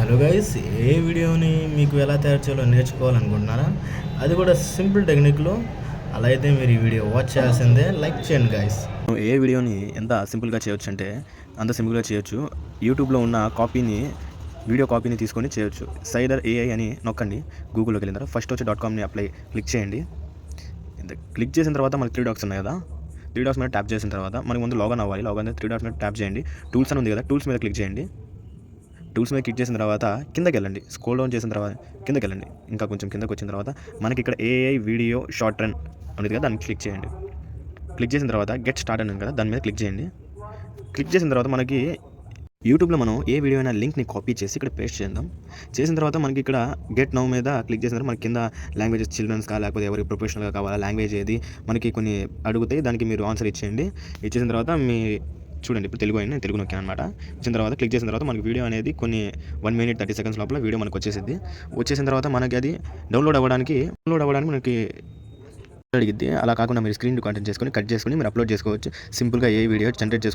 Hello guys, ఏ వీడియోని మీకు ఎలా తయారు చేయాలో నేర్చుకోవాలనుకుంటున్నారా? అది కూడా సింపుల్ టెక్నిక్లో. అలా అయితే మీరు ఈ వీడియో వాచ్ చేయాల్సిందే. లైక్ చేయండి గైస్. ఏ వీడియోని ఎంత సింపుల్గా చేయొచ్చు అంటే అంత సింపుల్గా చేయొచ్చు. యూట్యూబ్లో ఉన్న వీడియో కాపీని తీసుకొని చేయొచ్చు. సైడర్ ఏఐ అని నొక్కండి. గూగుల్లోకి వెళ్ళిన తర్వాత ఫస్ట్ వచ్చి .comని క్లిక్ చేయండి. క్లిక్ చేసిన తర్వాత మనకి 3 డాట్స్ ఉన్నాయి కదా, 3 డాట్స్ మీద ట్యాప్ చేసిన తర్వాత మనకి ముందు లాగిన్ అవ్వాలి. లాగిన్ అయితే 3 డాట్స్ మీద ట్యాప్ చేయండి. టూల్స్ అని ఉంది కదా, టూల్స్ మీద క్లిక్ చేయండి. టూల్స్ మీద క్లిక్ చేసిన తర్వాత కిందకి వెళ్ళండి. స్క్రోల్ డౌన్ చేసిన తర్వాత కిందకి వెళ్ళండి. ఇంకా కొంచెం కిందకి వచ్చిన తర్వాత మనకి ఇక్కడ ఏఐ వీడియో షార్ట్ రన్ అనేది కదా, దాన్ని క్లిక్ చేయండి. క్లిక్ చేసిన తర్వాత గెట్ స్టార్ట్ అని కదా, దాని మీద క్లిక్ చేయండి. క్లిక్ చేసిన తర్వాత మనకి యూట్యూబ్లో మనం ఏ వీడియో అయినా లింక్ని కాపీ చేసి ఇక్కడ పేస్ట్ చేద్దాం. చేసిన తర్వాత మనకి ఇక్కడ గెట్ నౌ మీద క్లిక్ చేసిన తర్వాత మనకి కింద లాంగ్వేజెస్ చిల్డ్రన్స్గా లేకపోతే ఎవరికి ప్రొఫెషనల్గా కావాలా లాంగ్వేజ్ ఏది మనకి కొన్ని అడుగుతాయి. దానికి మీరు ఆన్సర్ ఇచ్చేయండి. ఇచ్చేసిన తర్వాత చూడండి, ఇప్పుడు తెలుగు అయినా తెలుగు నొక్కాను అనమాట. ఇచ్చిన తర్వాత క్లిక్ చేసిన తర్వాత మనకి వీడియో అనేది కొన్ని 1 minute 30 seconds లోపల వీడియో మనకు వచ్చేసింది. వచ్చేసిన తర్వాత మనకి అది డౌన్లోడ్ అవ్వడానికి మనకి అడిగిద్ది. అలా కాకుండా మీరు స్క్రీన్ రికార్డింగ్ చేసుకొని కట్ చేసుకొని మీరు అప్లోడ్ చేసుకోవచ్చు. సింపుల్గా ఏ వీడియో జనరేట్ చేసుకోవచ్చు.